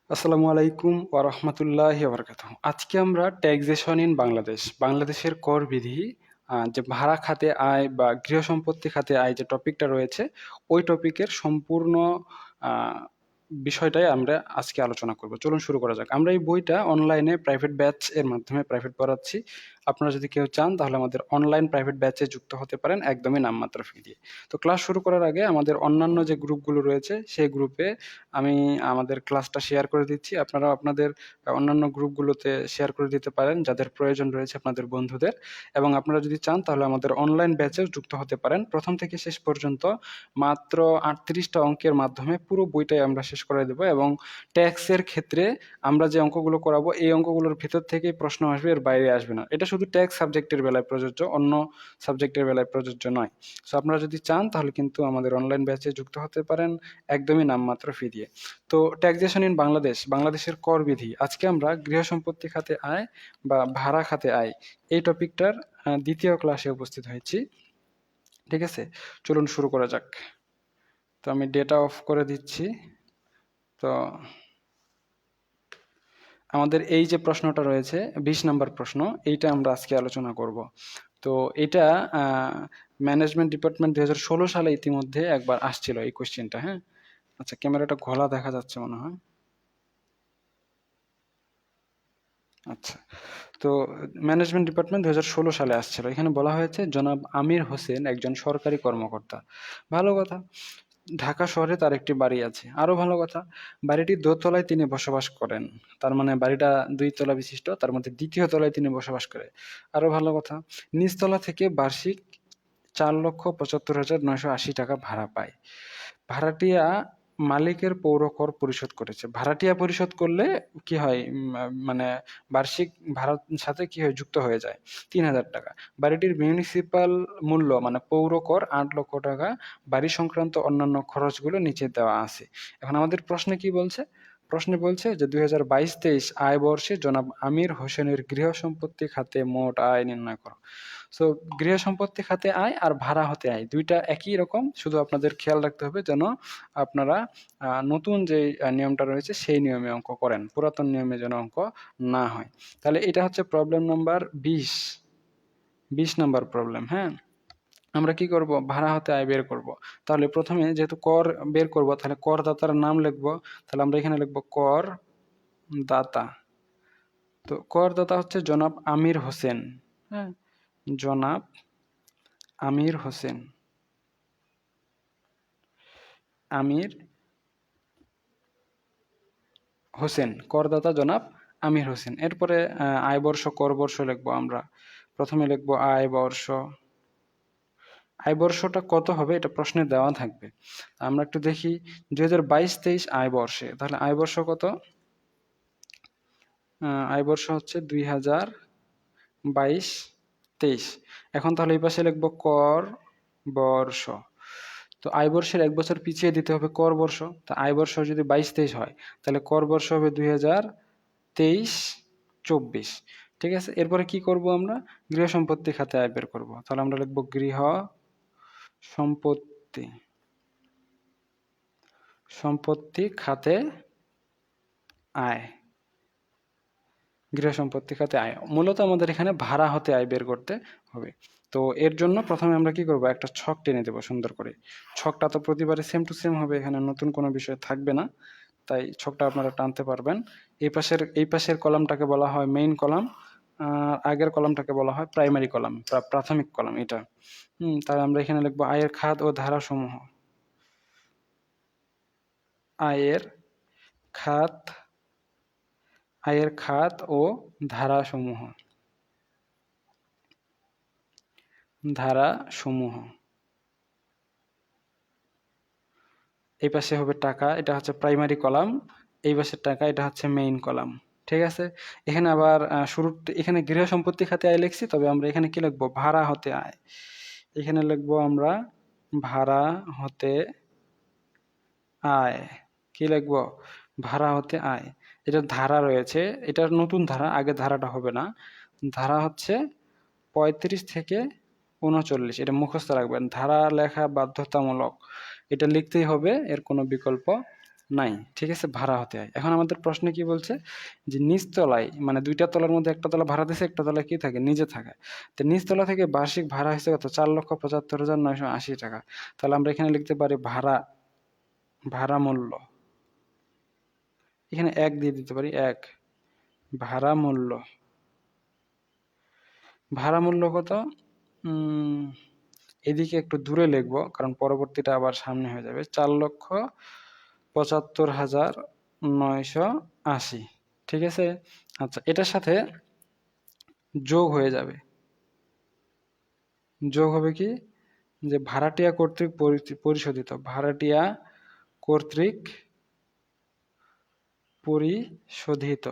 আসসালামু আলাইকুম ওয়া রাহমাতুল্লাহি ওয়া বারাকাতুহু। আজকে আমরা ট্যাক্সেশন ইন বাংলাদেশের কর বিধি, যে ভাড়া খাতে আয় বা গৃহ সম্পত্তি খাতে আয় যে টপিকটা রয়েছে, ওই টপিকের সম্পূর্ণ আ বিষয়টাই আমরা আজকে আলোচনা করব। চলুন শুরু করা যাক। আমরা এই বইটা অনলাইনে প্রাইভেট ব্যাচ এর মাধ্যমে প্রাইভেট পড়াচ্ছি। আপনারা যদি কেউ চান তাহলে আমাদের অনলাইন প্রাইভেট ব্যাচে যুক্ত হতে পারেন একদমই নামমাত্র ফি দিয়ে। তো ক্লাস শুরু করার আগে আমাদের অন্যান্য যে গ্রুপগুলো রয়েছে সেই গ্রুপে আমি আমাদের ক্লাসটা শেয়ার করে দিচ্ছি। আপনারাও আপনাদের অন্যান্য গ্রুপগুলোতে শেয়ার করে দিতে পারেন যাদের প্রয়োজন রয়েছে আপনাদের বন্ধুদের। এবং আপনারা যদি চান তাহলে আমাদের অনলাইন ব্যাচেও যুক্ত হতে পারেন। প্রথম থেকে শেষ পর্যন্ত মাত্র ৩৮ টা অঙ্কের মাধ্যমে পুরো বইটাই আমরা শেষ করে দেব এবং ট্যাক্সের ক্ষেত্রে আমরা যে অঙ্কগুলো করাবো এই অঙ্কগুলোর ভিতর থেকেই প্রশ্ন আসবে, এর বাইরে আসবে না। এটা শুধু ট্যাক্স সাবজেক্টের বেলায় প্রযোজ্য, অন্য সাবজেক্টের বেলায় প্রযোজ্য নয়। সো আপনারা যদি চান তাহলে কিন্তু আমাদের অনলাইন ব্যাচে যুক্ত হতে পারেন একদমই নামমাত্র ফি দিয়ে। তো ট্যাক্সেশন ইন বাংলাদেশের কর বিধি। আজকে আমরা গৃহ সম্পত্তি খাতে আয় বা ভাড়া খাতে আয় এই টপিকটার দ্বিতীয় ক্লাসে উপস্থিত হয়েছি। ঠিক আছে, চলুন শুরু করা যাক। তো আমি ডেটা অফ করে দিচ্ছি। তো আমাদের এই যে প্রশ্নটা রয়েছে 20 নাম্বার প্রশ্ন, এইটা আমরা আজকে আলোচনা করব। তো এটা ম্যানেজমেন্ট ডিপার্টমেন্ট 2016 সালে ইতিমধ্যে একবার আসছিল এই কোশ্চেনটা। হ্যাঁ, আচ্ছা, ক্যামেরাটা ঘোলা দেখা যাচ্ছে মনে হয়। আচ্ছা, তো ম্যানেজমেন্ট ডিপার্টমেন্ট 2016 সালে আসছিল। এখানে বলা হয়েছে জনাব আমির হোসেন একজন সরকারি কর্মকর্তা। ভালো কথা। ঢাকা শহরে তার একটি বাড়ি আছে। আরো ভালো কথা, বাড়িটির দোতলায় তিনি বসবাস করেন। তার মানে বাড়িটা 2 তলা বিশিষ্ট, তার মধ্যে দ্বিতীয় তলায় তিনি বসবাস করে। আরো ভালো কথা, নিচতলা থেকে বার্ষিক 4,75,980 টাকা ভাড়া পায়। ভাড়াটিয়া মালিকের পৌর কর পরিশোধ করেছে। ভাড়াটিয়া পরিশোধ করলে কি হয়, মানে বার্ষিক ভাড়ার সাথে কি হয়, যুক্ত হয়ে যায় 3,000 টাকা। বাড়িটির মিউনিসিপাল মূল্য মানে পৌর কর 8 লক্ষ টাকা। বাড়ি সংক্রান্ত অন্যান্য খরচগুলো নিচে দেওয়া আছে। এখন আমাদের প্রশ্নে কি বলছে? প্রশ্নে বলছে যে 2022-23 আয় বর্ষে জনাব আমির হোসেনের গৃহ সম্পত্তি খাতে মোট আয় নির্ণয় করো। সো গৃহ সম্পত্তি খাতে আয় আর ভাড়া হতে আয় দুইটা একই রকম, শুধু আপনাদের খেয়াল রাখতে হবে যেন আপনারা নতুন যে নিয়মটা রয়েছে সেই নিয়মে অঙ্ক করেন, পুরাতন নিয়মে যেন অঙ্ক না হয়। তাহলে এটা হচ্ছে প্রবলেম নাম্বার 20 নাম্বার প্রবলেম। হ্যাঁ, আমরা কি করব, ভাড়া হতে আয় বের করব। তাহলে প্রথমে যেহেতু কর বের করব তাহলে করদাতার নাম লিখব। তাহলে আমরা এখানে লিখব কর দাতা। তো করদাতা হচ্ছে জনাব আমির হোসেন। হ্যাঁ, জনাব আমির হোসেন। আমির হোসেন, করদাতা জনাব আমির হোসেন। এরপরে আয় বর্ষ কর বর্ষ লিখবো আমরা। প্রথমে লিখবো আয় বর্ষ। আয় বর্ষটা কত হবে এটা প্রশ্নে দেওয়া থাকবে। আমরা একটু দেখি 2022-23 আয় বর্ষে, তাহলে আয় বর্ষ কত? আয় বর্ষ হচ্ছে 2022-23। এখন তাহলে এই পাশে লিখবো কর বর্ষ। তো আয় বর্ষের 1 বছর পিছিয়ে দিতে হবে কর বর্ষ। তা আয় বর্ষ যদি 22-23 হয় তাহলে কর বর্ষ হবে 2023-24। ঠিক আছে, এরপরে কি করব আমরা? গৃহ সম্পত্তি খাতে আয় বের করব। তাহলে আমরা লিখব গৃহ সম্পত্তি, সম্পত্তি খাতে আয়। গৃহ সম্পত্তি খাতে আয় মূলত আমাদের এখানে ভাড়া হতে আয় বের করতে হবে। তো এর জন্য প্রথমে আমরা কি করব, একটা ছক টেনে দেব সুন্দর করে। ছকটা তো প্রতিবারে সেম টু সেম হবে, এখানে নতুন কোনো বিষয় থাকবে না, তাই ছকটা আপনারা টানতে পারবেন। এই পাশের কলামটাকে বলা হয় মেইন কলাম, আগের কলামটাকে বলা হয় প্রাইমারি কলাম, প্রাথমিক কলাম এটা। তাহলে আমরা এখানে লিখবো আয়ের খাত ও ধারাসমূহ। আয়ের খাত, আয়ের খাত ও ধারাসমূহ, ধারাসমূহ। এই পাশে হবে টাকা, এটা হচ্ছে প্রাইমারি কলাম। এই পাশের টাকা, এটা হচ্ছে মেইন কলাম। ঠিক আছে, এখানে আবার এখানে গৃহ সম্পত্তি খাতে আয় লিখছি, তবে আমরা এখানে কি লিখবো, ভাড়া হতে আয়। এখানে লিখবো আমরা ভাড়া হতে আয়। কি লিখবো, ভাড়া হতে আয়। এটা ধারা রয়েছে, এটার নতুন ধারা, আগে ধারাটা হবে না। ধারা হচ্ছে 35 থেকে 39, এটা মুখস্থ রাখবেন। ধারা লেখা বাধ্যতামূলক, এটা লিখতেই হবে, এর কোনো বিকল্প নাই, ঠিক আছে, ভাড়া হতে হয়। এখন আমাদের প্রশ্নে কি বলছে যে নিচতলায় মানে দুইটা তলার মধ্যে একটা তলা ভাড়া দিছে, একটা তলা কি থাকে, নিজে থাকে। তো নিচতলা থেকে বার্ষিক ভাড়া হয়েছে কত, 4,75,980 টাকা। তাহলে আমরা এখানে লিখতে পারি ভাড়া, ভাড়া মূল্য, এখানে এক দিয়ে দিতে পারি, এক, ভাড়া মূল্য, ভাড়া মূল্য কত, উম এদিকে একটু দূরে লিখবো কারণ পরবর্তীটা আবার সামনে হয়ে যাবে, 4,75,980, ঠিক আছে। আচ্ছা, এটার সাথে যোগ হয়ে যাবে, যোগ হবে কি, যে ভাড়াটিয়া কর্তৃক পরিশোধিত, ভাড়াটিয়া কর্তৃক পরিশোধিত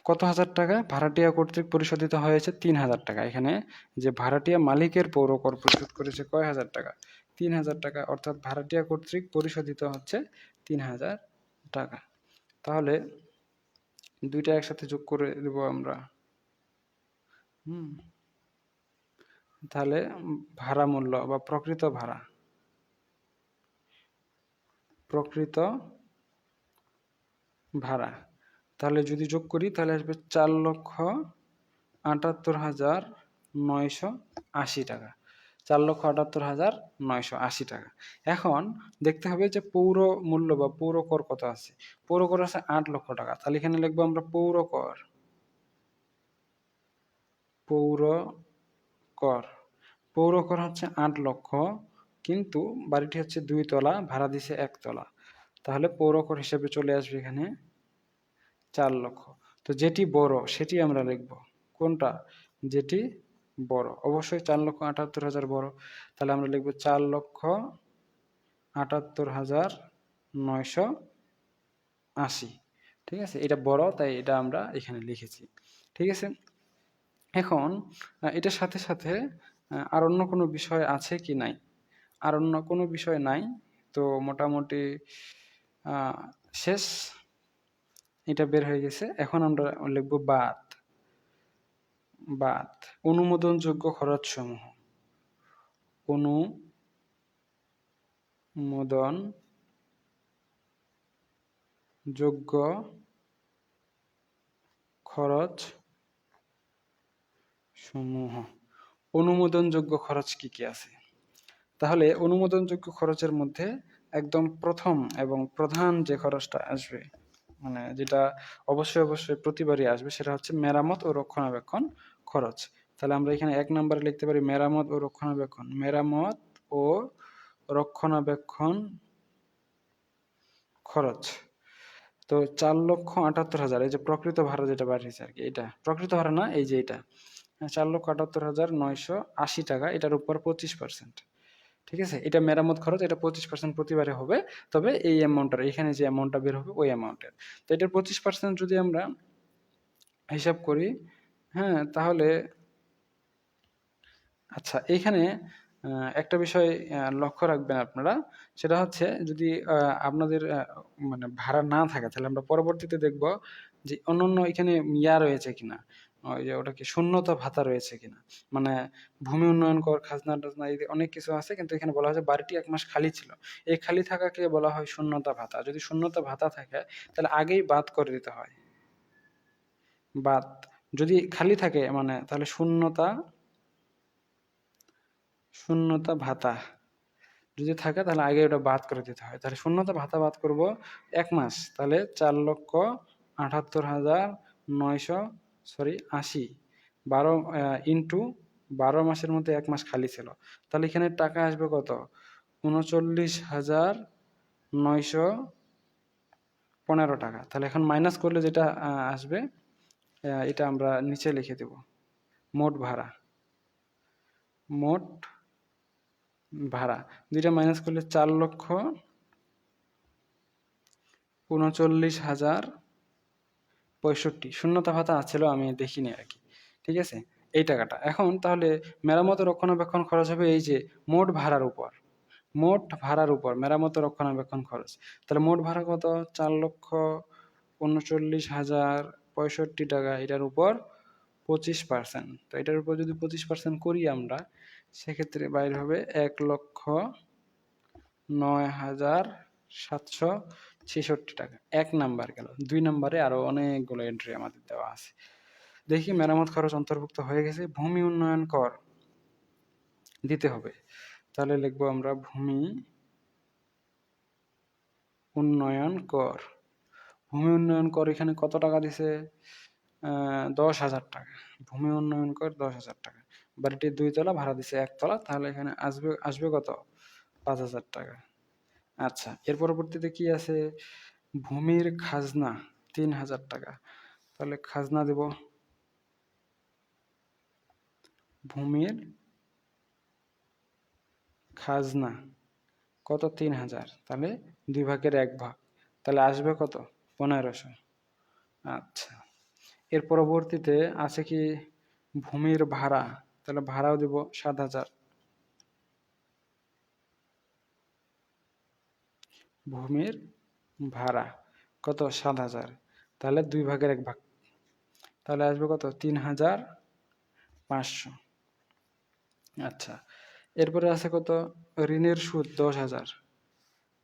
কত হাজার টাকা, ভাড়াটিয়া কর্তৃক পরিশোধিত হয়েছে 3,000 টাকা। এখানে যে ভাড়াটিয়া মালিকের পৌর কর পরিশোধ করেছে কয় হাজার টাকা, 3,000 টাকা, অর্থাৎ ভাড়াটিয়া কর্তৃক পরিশোধিত হচ্ছে 3,000 টাকা। তাহলে দুইটা একসাথে যোগ করে দেব আমরা, হুম, তাহলে ভাড়া মূল্য বা প্রকৃত ভাড়া, প্রকৃত ভাড়া, তাহলে যদি যোগ করি তাহলে আসবে 4,78,980 টাকা, 4,78,980 টাকা। এখন দেখতে হবে যে পৌর মূল্য বা পৌর কর কত আছে, পৌর কর আছে 8 লক্ষ টাকা। তাহলে এখানে লিখবো আমরা পৌর কর, পৌর কর, পৌর কর হচ্ছে 8 লক্ষ, কিন্তু বাড়িটি হচ্ছে 2 তলা, ভাড়া দিছে 1 তলা, তাহলে পৌর কর হিসেবে চলে আসবে এখানে 4 লক্ষ। তো যেটি বড় সেটি আমরা লিখব, কোনটা, যেটি বড়, অবশ্যই 4,78,000 বড়, তাহলে আমরা লিখব 4,78,980, ঠিক আছে, এটা বড় তাই এটা আমরা এখানে লিখেছি, ঠিক আছে। এখন এটার সাথে সাথে আর অন্য কোনো বিষয় আছে কি নাই, আর অন্য কোনো বিষয় নাই, তো মোটামুটি শেষ, এটা বের হয়ে গেছে। এখন আমরা লিখব বাদ, বাদ, অনুমোদনযোগ্য খরচসমূহ, অনুমোদনযোগ্য খরচ সমূহ, অনুমোদনযোগ্য খরচ কি কি আছে, তাহলে অনুমোদনযোগ্য খরচের মধ্যে একদম প্রথম এবং প্রধান যে খরচটা আসবে, মানে যেটা অবশ্যই অবশ্যই প্রতিবারই আসবে, সেটা হচ্ছে মেরামত ও রক্ষণাবেক্ষণ খরচ। তাহলে আমরা এখানে 1 নম্বরে লিখতে পারি মেরামত ও রক্ষণাবেক্ষণ, মেরামত ও রক্ষণাবেক্ষণ খরচ। তো 4,78,000, এই যে প্রকৃত ভাড়া যেটা বাড়িয়েছে আর কি, এটা প্রকৃত ভাড়া না, এই যে এটা 4,78,980 টাকা, এটার উপর 25%, ঠিক আছে। এটা মেরামত খরচ, এটা 25% প্রতিবারে হবে, তবে এই অ্যামাউন্টটা এখানে যে অ্যামাউন্টটা বের হবে ওই অ্যামাউন্টের। তো এটার 25% যদি আমরা হিসাব করি, হ্যাঁ, তাহলে আচ্ছা, এইখানে একটা বিষয় লক্ষ্য রাখবেন আপনারা, সেটা হচ্ছে যদি আপনাদের মানে ভাড়া না থাকে তাহলে আমরা পরবর্তীতে দেখব যে অন্যান্য এখানে ইয়া রয়েছে কিনা, ওই যে ওটা কি শূন্যতা ভাতা রয়েছে কিনা, মানে ভূমি উন্নয়ন কর, খাজনা টাজনা, এই অনেক কিছু আছে, কিন্তু এখানে বলা হয়েছে বাড়িটি 1 মাস খালি ছিল, এই খালি থাকাকে বলা হয় শূন্যতা ভাতা। যদি শূন্যতা ভাতা থাকে তাহলে আগেই বাদ করে দিতে হয়, বাদ, যদি খালি থাকে মানে তাহলে শূন্যতা, শূন্যতা ভাতা যদি থাকে তাহলে আগে ওটা বাদ করে দিতে হয়। তাহলে শূন্যতা ভাতা বাদ করব 1 মাস, তাহলে 4,78,980, 12 ইন্টু 12 মাসের মধ্যে 1 মাস খালি ছিল, তাহলে এখানে টাকা আসবে কত, 39,915 টাকা। তাহলে এখন মাইনাস করলে যেটা আসবে, এটা আমরা নিচে লিখে দেব, মোট ভাড়া, মোট ভাড়া, দুইটা মাইনাস করলে 4,39,065, শূন্যতা ভাতা আছিল, আমি দেখিনি আর কি, ঠিক আছে, এই টাকাটা। এখন তাহলে মেরামত ও রক্ষণাবেক্ষণ খরচ হবে এই যে মোট ভাড়ার উপর, মোট ভাড়ার উপর মেরামত ও রক্ষণাবেক্ষণ খরচ, তাহলে মোট ভাড়া কত, 4,39,065 টাকা, এটার উপর 25%, তো এটার উপর যদি 25% করি আমরা, সেক্ষেত্রে বাইর হবে ১,০৯,৭৬৬ টাকা। ১ নাম্বার গেল। ২ নাম্বারে আরো অনেকগুলো এন্ট্রি আমাদের দেওয়া আছে। দেখি মেরামত খরচ অন্তর্ভুক্ত হয়ে গেছে। ভূমি উন্নয়ন কর দিতে হবে। তাহলে লিখবো আমরা ভূমি উন্নয়ন কর। ভূমি উন্নয়ন কর এখানে কত টাকা দিছে? ১০,০০০ টাকা। ভূমি উন্নয়ন কর ১০,০০০ টাকা। বাড়িটি ২ তলা, ভাড়া দিছে ১ তলা, তাহলে এখানে আসবে কত? ৫,০০০ টাকা। আচ্ছা, এর পরবর্তীতে কি আছে? ভূমির খাজনা ৩,০০০ টাকা। তাহলে খাজনা দেব, ভূমির খাজনা কত? ৩,০০০। তাহলে ২ ভাগের ১ ভাগ, তাহলে আসবে কত? ১৫০০। আচ্ছা, এর পরবর্তীতে আছে কি ভূমির ভাড়া, তাহলে ভাড়াও দেব ৭,০০০। ভূমির ভাড়া কত? ৭,০০০। তাহলে ২ ভাগের ১ ভাগ, তাহলে আসবে কত? ৩,৫০০। আচ্ছা, এরপরে আছে কত? ঋণের সুদ ১০,০০০।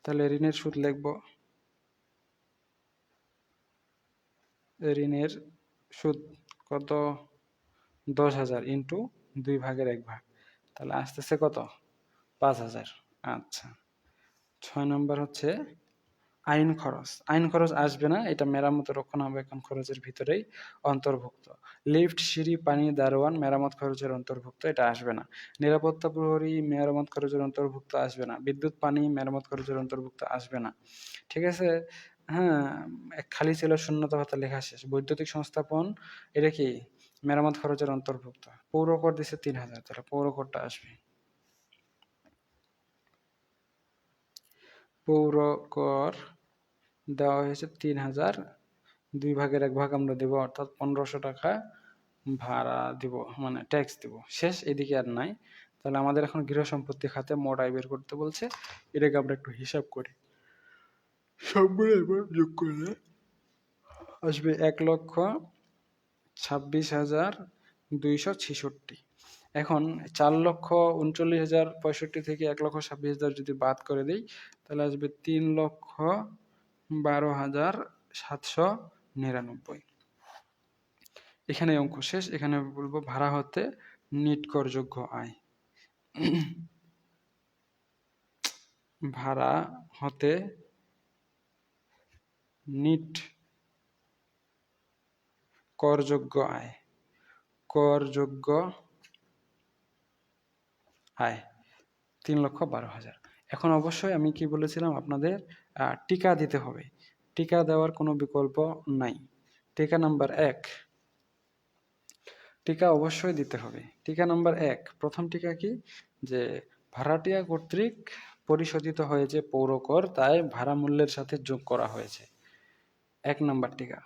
তাহলে ঋণের সুদ লিখব, ঋণের সুদ কত? ১০,০০০ ইন্টু ২ ভাগের ১ ভাগ, তাহলে আসতেছে কত? ৫,০০০। আচ্ছা, ৬ নম্বর হচ্ছে আইন খরচ। আইন খরচ আসবে না, এটা মেরামত রক্ষণাবেক্ষণ খরচের ভিতরেই অন্তর্ভুক্ত। লিফট, সিঁড়ি, পানি, দারোয়ান মেরামত খরচের অন্তর্ভুক্ত, এটা আসবে না। নিরাপত্তা প্রহরী মেরামত খরচের অন্তর্ভুক্ত আসবে না। বিদ্যুৎ, পানি মেরামত খরচের অন্তর্ভুক্ত আসবে না। ঠিক আছে? হ্যাঁ, খালি ছিল, শূন্যতা ভাতা লেখা শেষ। বৈদ্যুতিক সংস্থাপন এটা কি? মেরামত খরচের অন্তর্ভুক্ত। পৌর কর দিছে ৩,০০০, তাহলে পৌর করটা আসবে। পৌর কর দেওয়া হয়েছে ৩,০০০, ২ ভাগের ১ ভাগ আমরা দেব, অর্থাৎ ১৫০০ টাকা ভাড়া দিব, মানে ট্যাক্স দিব। শেষ, এদিকে আর নাই। তাহলে আমাদের এখন গৃহ সম্পত্তি খাতে মোট আয় বের করতে বলছে, এটাকে আমরা একটু হিসাব করি। সবগুলো এবার যোগ করলে আসবে ১,২৬,২৬৬। এখন ৪,৩৯,০৬৫ থেকে ১,২৬,০০০ যদি বাদ করে দিই, তাহলে আসবে ৩,১২,৭৯৯। এখানে অঙ্ক শেষ। এখানে বলবো ভাড়া হতে নিট করযোগ্য আয়। ভাড়া হতে নিট করযোগ্য আয়, করযোগ্য আয় ৩,১২,০০০। এখন অবশ্যই আমি কি বলেছিলাম আপনাদের, টিকা দিতে হবে। টিকা দেওয়ার কোনো বিকল্প নাই। টিকা নাম্বার ১, টিকা অবশ্যই দিতে হবে। টিকা নাম্বার ১, প্রথম টিকা কি? যে ভাড়াটিয়া কর্তৃক পরিশোধিত হয়েছে পৌর কর, তাই ভাড়া মূল্যের সাথে যোগ করা হয়েছে। ১ নাম্বার টিকা।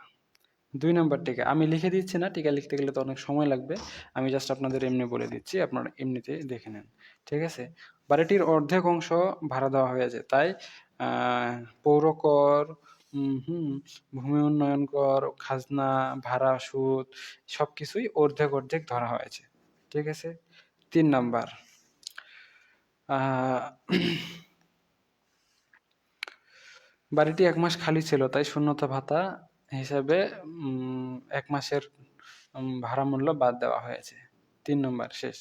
২ নাম্বার টিকা আমি লিখে দিচ্ছি না, টিকা লিখতে গেলে তো অনেক সময় লাগবে। আমি জাস্ট আপনাদের এমনি বলে দিচ্ছি, আপনারা এমনিতে দেখে নেন। ঠিক আছে? বাড়িটির অর্ধেক অংশ ভাড়া দেওয়া হয়েছে, তাই পৌর কর, ভূমি উন্নয়ন কর, খাজনা, ভাড়া, সুদ সবকিছুই অর্ধেক অর্ধেক ধরা হয়েছে। ঠিক আছে? ৩ নাম্বার, আহ বাড়িটি ১ মাস খালি ছিল, তাই শূন্যতা ভাতা হিসাবে ১ মাসের ভাড়া মূল্য বাদ দেওয়া হয়েছে। ৩ নম্বর শেষ।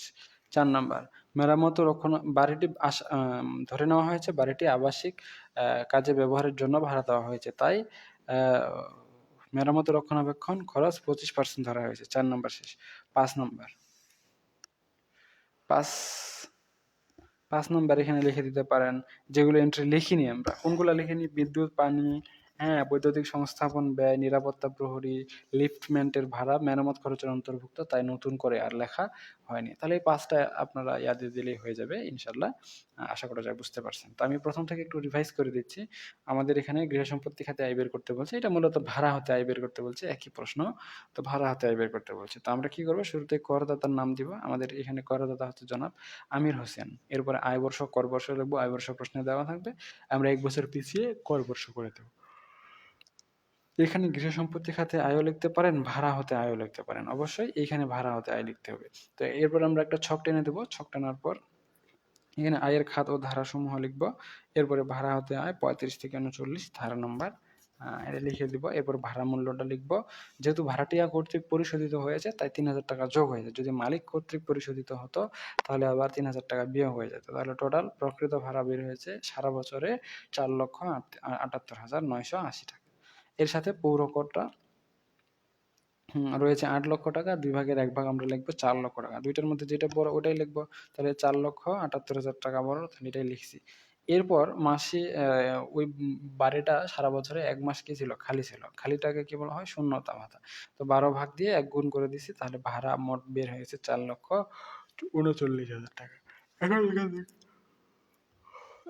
৪ নম্বর, মেরামত ও বাড়িটি ধরে নেওয়া হয়েছে বাড়িটি আবাসিক কাজে ব্যবহারের জন্য ভাড়া দেওয়া হয়েছে, তাই মেরামত ও রক্ষণাবেক্ষণ খরচ ২৫% ধরা হয়েছে। ৪ নম্বর শেষ। ৫ নম্বর, ৫ নম্বর এখানে লিখে দিতে পারেন, যেগুলো এন্ট্রি লিখিনি আমরা, কোনগুলো লিখিনি? বিদ্যুৎ, পানি, হ্যাঁ, বৈদ্যুতিক সংস্থাপন ব্যয়, নিরাপত্তা প্রহরী, লিফটম্যান্টের ভাড়া মেরামত খরচের অন্তর্ভুক্ত, তাই নতুন করে আর লেখা হয়নি। তাহলে এই ৫টা আপনারা ইয়াদে দিলেই হয়ে যাবে ইনশাল্লাহ। আশা করা যায় বুঝতে পারছেন। তো আমি প্রথম থেকে একটু রিভাইজ করে দিচ্ছি। আমাদের এখানে গৃহ সম্পত্তি খাতে আয় বের করতে বলছে, এটা মূলত ভাড়া হতে আয় বের করতে বলছে, একই প্রশ্ন। তো ভাড়া হতে আয় বের করতে বলছে, তো আমরা কি করবো? শুরুতে করদাতার নাম দিব। আমাদের এখানে করদাতা হচ্ছে জনাব আমির হোসেন। এরপরে আয় বর্ষ, কর বর্ষ লিখবো। আয় বর্ষ প্রশ্নে দেওয়া থাকবে, আমরা ১ বছর পিছিয়ে কর বর্ষ করে দেবো। এখানে গৃহ সম্পত্তি খাতে আয়ও লিখতে পারেন, ভাড়া হতে আয়ও লিখতে পারেন। অবশ্যই এইখানে ভাড়া হতে আয় লিখতে হবে। তো এরপর আমরা একটা ছক টেনে দেবো। ছক টানার পর এখানে আয়ের খাত ও ধারাসমূহ লিখব। এরপরে ভাড়া হতে আয় ৩৫ থেকে ৩৯ ধারা নম্বর এটা লিখে দিব। এরপর ভাড়া মূল্যটা লিখব। যেহেতু ভাড়াটিয়া কর্তৃক পরিশোধিত হয়েছে তাই ৩,০০০ টাকা যোগ হয়েছে। যদি মালিক কর্তৃক পরিশোধিত হতো তাহলে আবার ৩,০০০ টাকা বিয়োগ হয়ে যেত। তাহলে টোটাল প্রকৃত ভাড়া বের হয়েছে সারা বছরে ৪,৭৮,৯৮০ টাকা। এর সাথে পৌর করটা রয়েছে ৮,০০,০০০ টাকা। ২ ভাগের ১ ভাগ আমরা লিখব ৪,০০,০০০ টাকা। ২ টার মধ্যে যেটা বড় ওটাই লিখব। তাহলে ৪,৭৮,০০০ টাকা বড়, তাহলে এটাই লিখছি। এরপর মাসে ওই বাড়িটা সারা বছরে ১ মাস কি ছিল? খালি ছিল। খালিটাকে কি বলা হয়? শূন্যতা ভাতা। তো ১২ ভাগ দিয়ে ১ গুণ করে দিছি। তাহলে ভাড়া মোট বের হয়েছে ৪,৩৯,০০০ টাকা।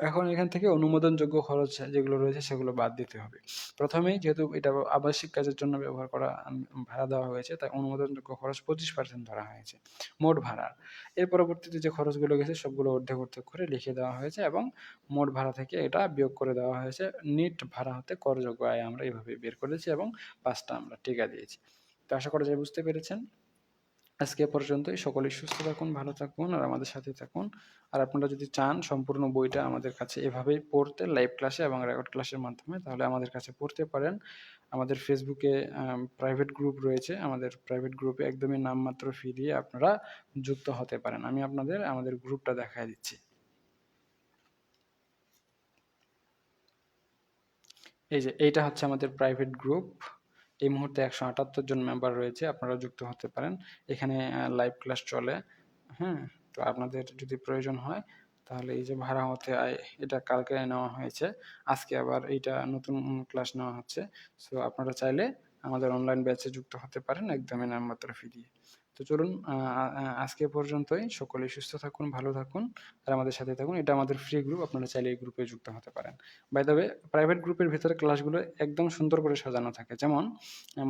এখন এখান থেকে এখান থেকে অনুমোদনযোগ্য খরচ যেগুলো রয়েছে সেগুলো বাদ দিতে হবে। প্রথমেই যেহেতু এটা আবাসিক কাজের জন্য ব্যবহার করা ভাড়া দেওয়া হয়েছে তাই অনুমোদনযোগ্য খরচ ২৫% ধরা হয়েছে মোট ভাড়ার। এর পরবর্তীতে যে খরচগুলো গেছে সবগুলো অর্ধেক অর্ধেক করে লিখে দেওয়া হয়েছে এবং মোট ভাড়া থেকে এটা বিয়োগ করে দেওয়া হয়েছে। নিট ভাড়া হতে করযোগ্য আয় আমরা এভাবে বের করেছি এবং ৫টা আমরা টিকা দিয়েছি। তো আশা করা যায় বুঝতে পেরেছেন। আজকে এ পর্যন্তই। সকলেই সুস্থ থাকুন, ভালো থাকুন আর আমাদের সাথে থাকুন। আর আপনারা যদি চান সম্পূর্ণ বইটা আমাদের কাছে এভাবেই পড়তে লাইভ ক্লাসে এবং রেকর্ড ক্লাসের মাধ্যমে তাহলে আমাদের কাছে পড়তে পারেন। আমাদের ফেসবুকে প্রাইভেট গ্রুপ রয়েছে। আমাদের প্রাইভেট গ্রুপে একদমই নামমাত্র ফি দিয়ে আপনারা যুক্ত হতে পারেন। আমি আপনাদের আমাদের গ্রুপটা দেখায় দিচ্ছি। এই যে এইটা হচ্ছে আমাদের প্রাইভেট গ্রুপ। এই মুহূর্তে ১৭৮ জন মেম্বার রয়েছে। আপনারা যুক্ত হতে পারেন। এখানে লাইভ ক্লাস চলে। হ্যাঁ? তো আপনাদের যদি প্রয়োজন হয় তাহলে এই যে ভাড়া হতে আয় এটা কালকে নেওয়া হয়েছে। আজকে আবার এইটা নতুন ক্লাস নেওয়া হচ্ছে। সো আপনারা চাইলে আমাদের অনলাইন ব্যাচে যুক্ত হতে পারেন একদমই নামমাত্র ফি দিয়ে। তো চলুন আজকে এ পর্যন্তই। সকলেই সুস্থ থাকুন, ভালো থাকুন আর আমাদের সাথে থাকুন। এটা আমাদের ফ্রি গ্রুপ। আপনারা চাইলে এই গ্রুপে যুক্ত হতে পারেন। বাই দ্য ওয়ে প্রাইভেট গ্রুপের ভেতরে ক্লাসগুলো একদম সুন্দর করে সাজানো থাকে। যেমন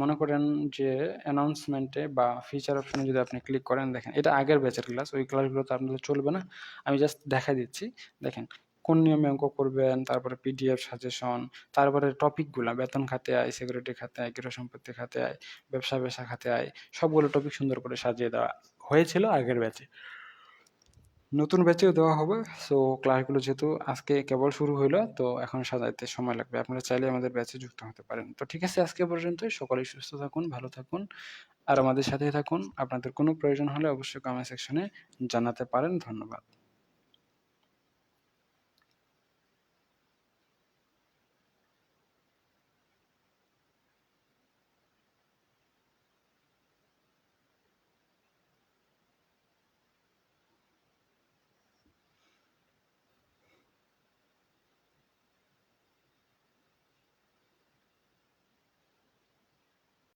মনে করেন যে অ্যানাউন্সমেন্টে বা ফিচার অপশনে যদি আপনি ক্লিক করেন দেখেন এটা আগের ব্যাচের ক্লাস। ওই ক্লাসগুলো তো আপনাদের চলবে না। আমি জাস্ট দেখাই দিচ্ছি। দেখেন কোন নিয়মে অঙ্ক করবেন, তারপরে পিডিএফ সাজেশন, তারপরে টপিকগুলা বেতন খাতে আয়, সিকিউরিটি খাতে আয়, গৃহ সম্পত্তি খাতে আয়, ব্যবসা খাতে আয়, সবগুলো টপিক সুন্দর করে সাজিয়ে দেওয়া হয়েছিল আগের ব্যাচে। নতুন ব্যাচেও দেওয়া হবে। সো ক্লাসগুলো যেহেতু আজকে কেবল শুরু হইলো তো এখন সাজাইতে সময় লাগবে। আপনারা চাইলে আমাদের ব্যাচে যুক্ত হতে পারেন। তো ঠিক আছে আজকে পর্যন্তই। সকলেই সুস্থ থাকুন, ভালো থাকুন আর আমাদের সাথেই থাকুন। আপনাদের কোনো প্রয়োজন হলে অবশ্যই কমেন্ট সেকশনে জানাতে পারেন। ধন্যবাদ।